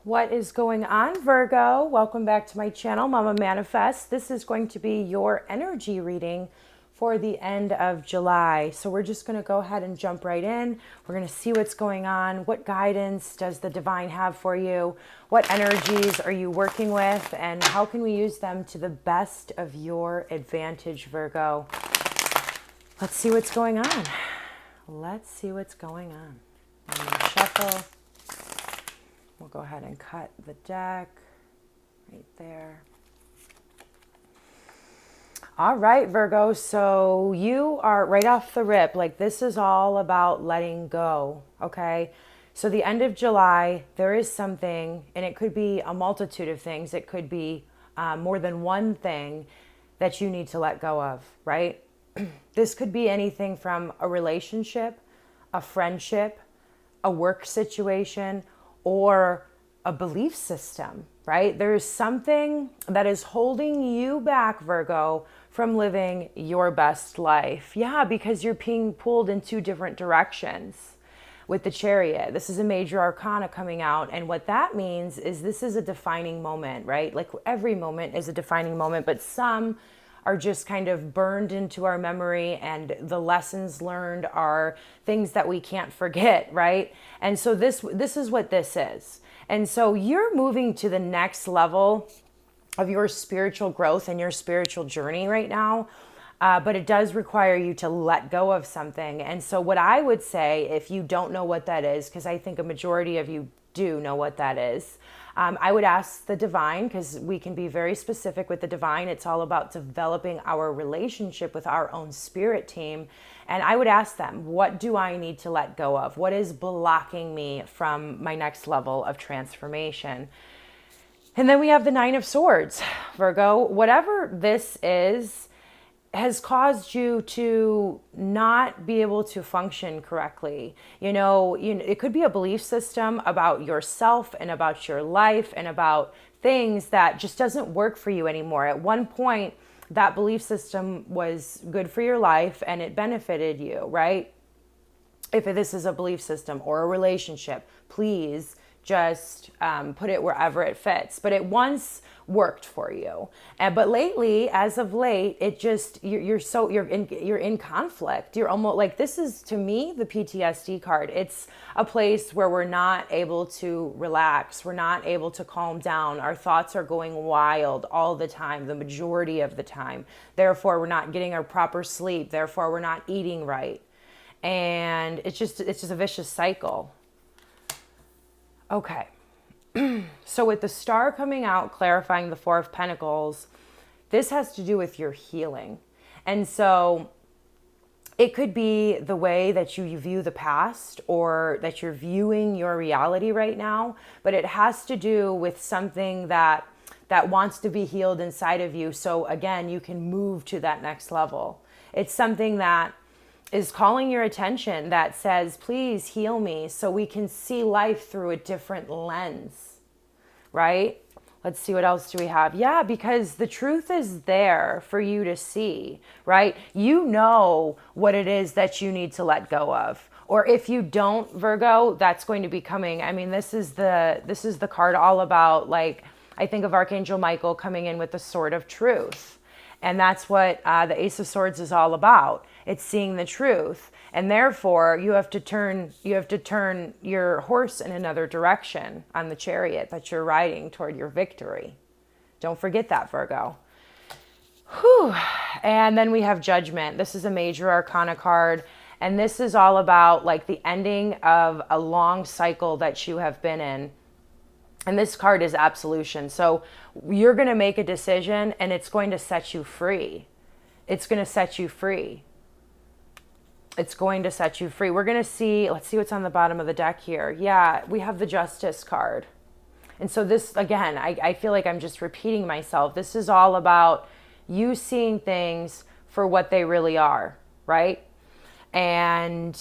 What is going on, Virgo? Welcome back to my channel, Mama Manifest. This is going to be your energy reading for the end of July. So we're just going to go ahead and jump right in. We're going to see what's going on. What guidance does the divine have for you? What energies are you working with? And how can we use them to the best of your advantage, Virgo? Let's see what's going on. Let's see what's going on. I'm going to shuffle. We'll go ahead and cut the deck right there. All right, Virgo. So you are right off the rip. Like, this is all about letting go. Okay. So the end of July, there is something, and it could be a multitude of things. It could be more than one thing that you need to let go of, right? This could be anything from a relationship, a friendship, a work situation, or a belief system, right? There's something that is holding you back, Virgo, from living your best life. Yeah, because you're being pulled in two different directions with the Chariot. This is a major arcana coming out. And what that means is this is a defining moment, right? Like, every moment is a defining moment, but some are just kind of burned into our memory, and the lessons learned are things that we can't forget, right? And so this is what this is. And so you're moving to the next level of your spiritual growth and your spiritual journey right now. But it does require you to let go of something. And so what I would say, if you don't know what that is, because I think a majority of you do know what that is, I would ask the divine, because we can be very specific with the divine. It's all about developing our relationship with our own spirit team. And I would ask them, what do I need to let go of? What is blocking me from my next level of transformation? And then we have the Nine of Swords, Virgo. Whatever this is has caused you to not be able to function correctly. You know, it could be a belief system about yourself and about your life and about things that just doesn't work for you anymore. At one point, that belief system was good for your life and it benefited you, right? If this is a belief system or a relationship, please just put it wherever it fits. But it once worked for you, but lately, as of late, it just you're in conflict. You're almost like, this is, to me, the PTSD card. It's a place where we're not able to relax. We're not able to calm down. Our thoughts are going wild all the time, the majority of the time. Therefore, we're not getting our proper sleep. Therefore, we're not eating right, and it's just a vicious cycle. Okay. So with the star coming out, clarifying the Four of Pentacles, this has to do with your healing. And so it could be the way that you view the past, or that you're viewing your reality right now, but it has to do with something that wants to be healed inside of you. So again, you can move to that next level. It's something that is calling your attention, that says, please heal me so we can see life through a different lens, right? Let's see, what else do we have? Yeah, because the truth is there for you to see, right? You know what it is that you need to let go of. Or if you don't, Virgo, that's going to be coming. I mean, this is the card all about, like, I think of Archangel Michael coming in with the sword of truth. And that's what the Ace of Swords is all about. It's seeing the truth. And therefore, you have to turn your horse in another direction on the Chariot that you're riding toward your victory. Don't forget that, Virgo. Whew. And then we have Judgment. This is a major arcana card. And this is all about, like, the ending of a long cycle that you have been in. And this card is absolution. So you're going to make a decision and it's going to set you free. It's going to set you free. It's going to set you free. We're going to see, let's see what's on the bottom of the deck here. Yeah, we have the Justice card. And so this, again, I feel like I'm just repeating myself. This is all about you seeing things for what they really are, right? And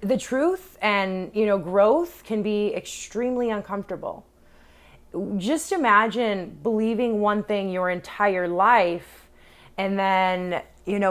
the truth and, growth can be extremely uncomfortable. Just imagine believing one thing your entire life and then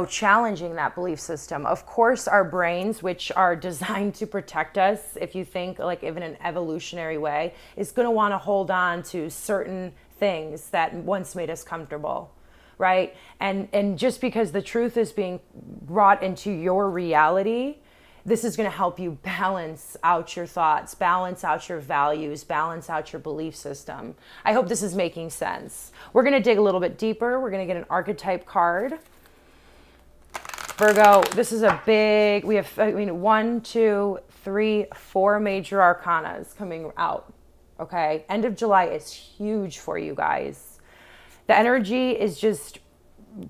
challenging that belief system. Of course, our brains, which are designed to protect us, if you think like even in an evolutionary way, is going to want to hold on to certain things that once made us comfortable, right? And just because the truth is being brought into your reality, this is going to help you balance out your thoughts, balance out your values, balance out your belief system. I hope this is making sense. We're going to dig a little bit deeper. We're going to get an archetype card. Virgo, this is a big, we have, 1, 2, 3, 4 major arcanas coming out, okay? End of July is huge for you guys. The energy is just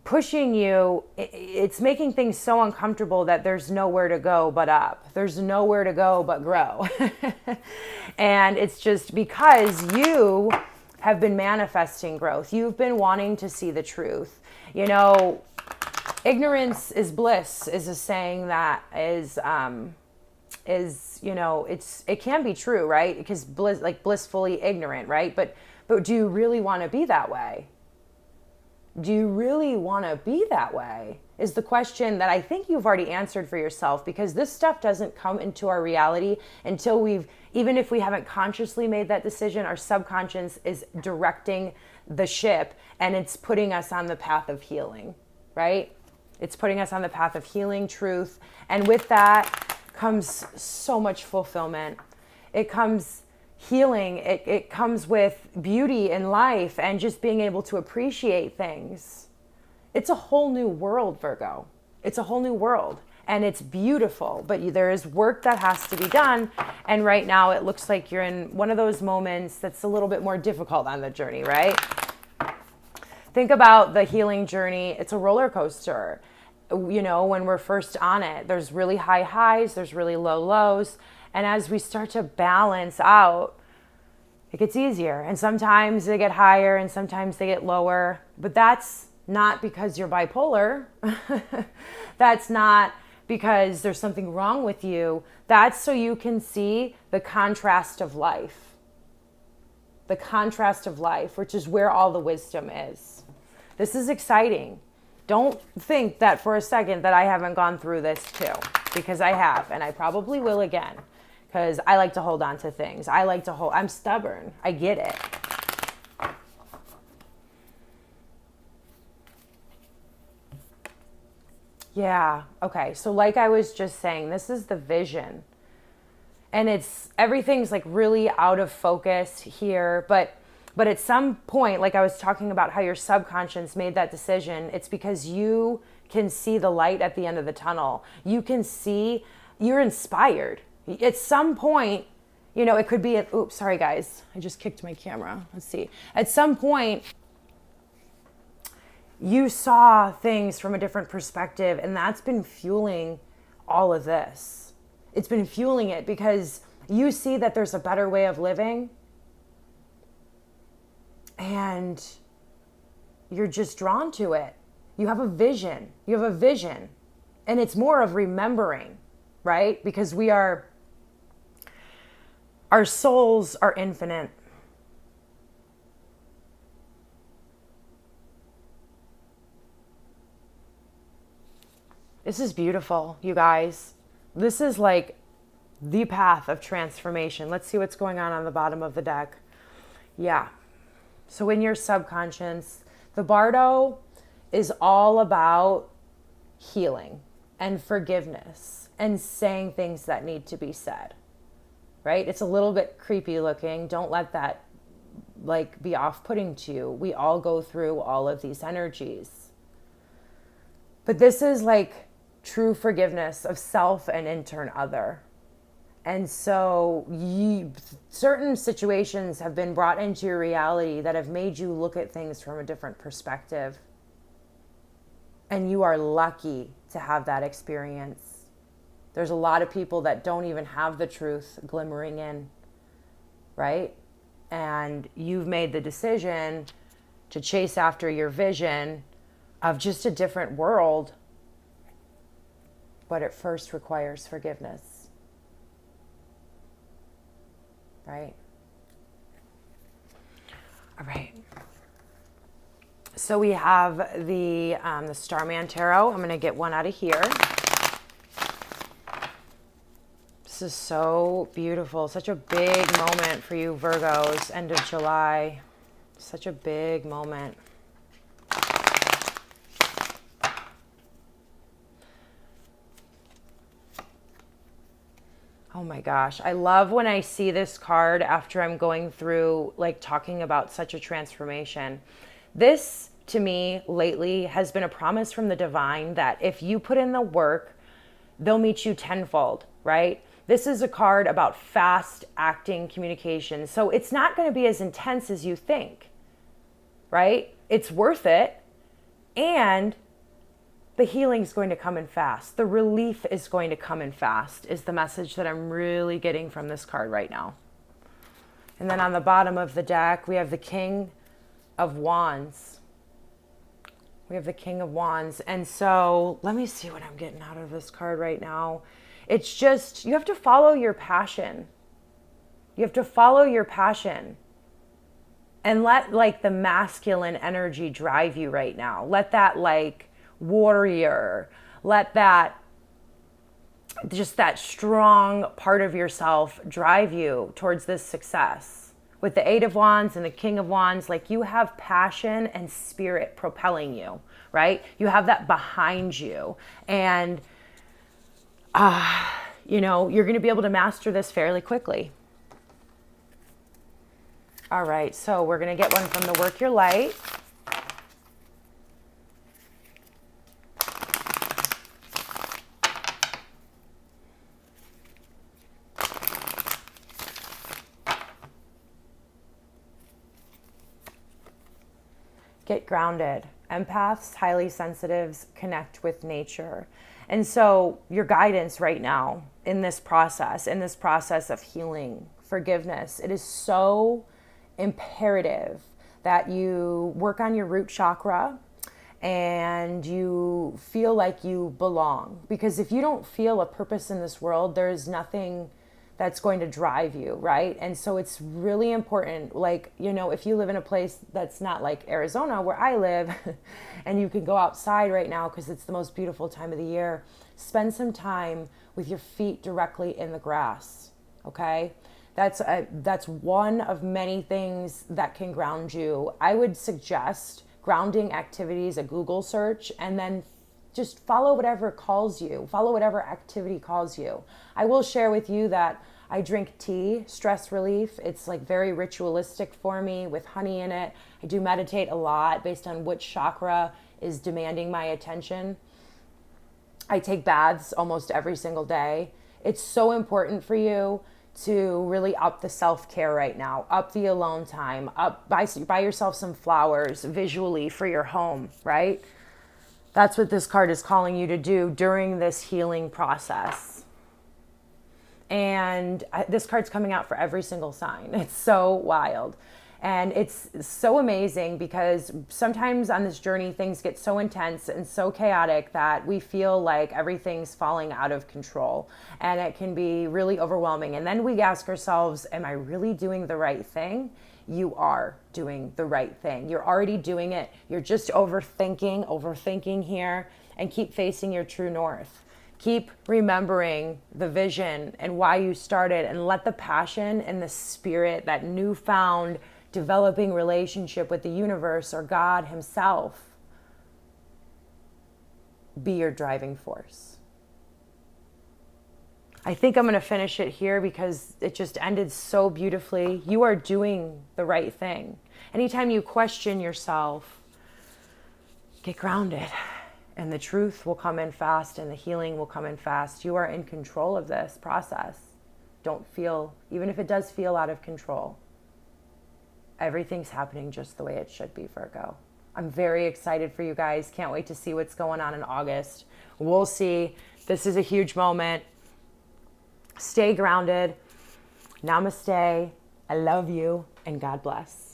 pushing you. It's making things so uncomfortable that there's nowhere to go but up. There's nowhere to go but grow. And it's just because you have been manifesting growth. You've been wanting to see the truth. Ignorance is bliss is a saying that is it can be true, right? Because blissfully ignorant, right? But do you really want to be that way? Do you really want to be that way? Is the question that I think you've already answered for yourself, because this stuff doesn't come into our reality until even if we haven't consciously made that decision, our subconscious is directing the ship and it's putting us on the path of healing, right? It's putting us on the path of healing, truth. And with that comes so much fulfillment. It comes healing. It comes with beauty in life and just being able to appreciate things. It's a whole new world, Virgo. It's a whole new world. And it's beautiful, but there is work that has to be done. And right now it looks like you're in one of those moments that's a little bit more difficult on the journey, right? Think about the healing journey. It's a roller coaster. When we're first on it, there's really high highs, there's really low lows. And as we start to balance out, it gets easier. And sometimes they get higher and sometimes they get lower. But that's not because you're bipolar. That's not because there's something wrong with you. That's so you can see the contrast of life. The contrast of life, which is where all the wisdom is. This is exciting. Don't think that for a second that I haven't gone through this too, because I have, and I probably will again, because I like to hold on to things. I'm stubborn. I get it. Yeah. Okay. So like I was just saying, this is the vision. And everything's like really out of focus here, but at some point, like I was talking about how your subconscious made that decision, it's because you can see the light at the end of the tunnel. You can see, you're inspired. At some point, it could be, oops, sorry guys, I just kicked my camera. Let's see. At some point, you saw things from a different perspective, and that's been fueling all of this. It's been fueling it because you see that there's a better way of living. And you're just drawn to it. You have a vision. And it's more of remembering, right? Because our souls are infinite. This is beautiful, you guys. This is like the path of transformation. Let's see what's going on the bottom of the deck. Yeah. So in your subconscious, the Bardo is all about healing and forgiveness and saying things that need to be said, right? It's a little bit creepy looking. Don't let that be off-putting to you. We all go through all of these energies. But this is like true forgiveness of self and in turn other. And so certain situations have been brought into your reality that have made you look at things from a different perspective. And you are lucky to have that experience. There's a lot of people that don't even have the truth glimmering in, right? And you've made the decision to chase after your vision of just a different world. But it first requires forgiveness. Right? All right. So we have the Starman Tarot. I'm going to get one out of here. This is so beautiful. Such a big moment for you Virgos, end of July. Such a big moment. Oh my gosh. I love when I see this card after I'm going through, like, talking about such a transformation. This, to me, lately has been a promise from the divine that if you put in the work, they'll meet you tenfold, right? This is a card about fast acting communication. So it's not going to be as intense as you think, right? It's worth it. And the healing is going to come in fast. The relief is going to come in fast is the message that I'm really getting from this card right now. And then on the bottom of the deck, we have the King of Wands. We have the King of Wands. And so let me see what I'm getting out of this card right now. It's just, you have to follow your passion. You have to follow your passion and let, like, the masculine energy drive you right now. Let that, like, warrior, let that, just that strong part of yourself drive you towards this success. With the Eight of Wands and the King of Wands, like, you have passion and spirit propelling you, right? You have that behind you. And you know, you're going to be able to master this fairly quickly. All right, so we're going to get one from the Work Your Light. Get grounded. Empaths, highly sensitives, connect with nature. And so your guidance right now in this process of healing, forgiveness, it is so imperative that you work on your root chakra and you feel like you belong. Because if you don't feel a purpose in this world, there's nothing that's going to drive you, right? And so it's really important, like, you know, if you live in a place that's not like Arizona where I live and you can go outside right now because it's the most beautiful time of the year, spend some time with your feet directly in the grass, okay? That's one of many things that can ground you. I would suggest grounding activities, a Google search, and then just follow whatever calls you, follow whatever activity calls you. I will share with you that I drink tea, stress relief. It's like very ritualistic for me with honey in it. I do meditate a lot based on which chakra is demanding my attention. I take baths almost every single day. It's so important for you to really up the self-care right now, up the alone time, buy yourself some flowers visually for your home, right? That's what this card is calling you to do during this healing process. And this card's coming out for every single sign. It's so wild. And it's so amazing because sometimes on this journey, things get so intense and so chaotic that we feel like everything's falling out of control. And it can be really overwhelming. And then we ask ourselves, am I really doing the right thing? You are doing the right thing. You're already doing it. You're just overthinking here, and keep facing your true north. Keep remembering the vision and why you started, and let the passion and the spirit, that newfound developing relationship with the universe or God himself, be your driving force. I think I'm going to finish it here because it just ended so beautifully. You are doing the right thing. Anytime you question yourself, get grounded, and the truth will come in fast and the healing will come in fast. You are in control of this process. Don't feel, even if it does feel out of control, everything's happening just the way it should be, Virgo. I'm very excited for you guys. Can't wait to see what's going on in August. We'll see. This is a huge moment. Stay grounded. Namaste. I love you, and God bless.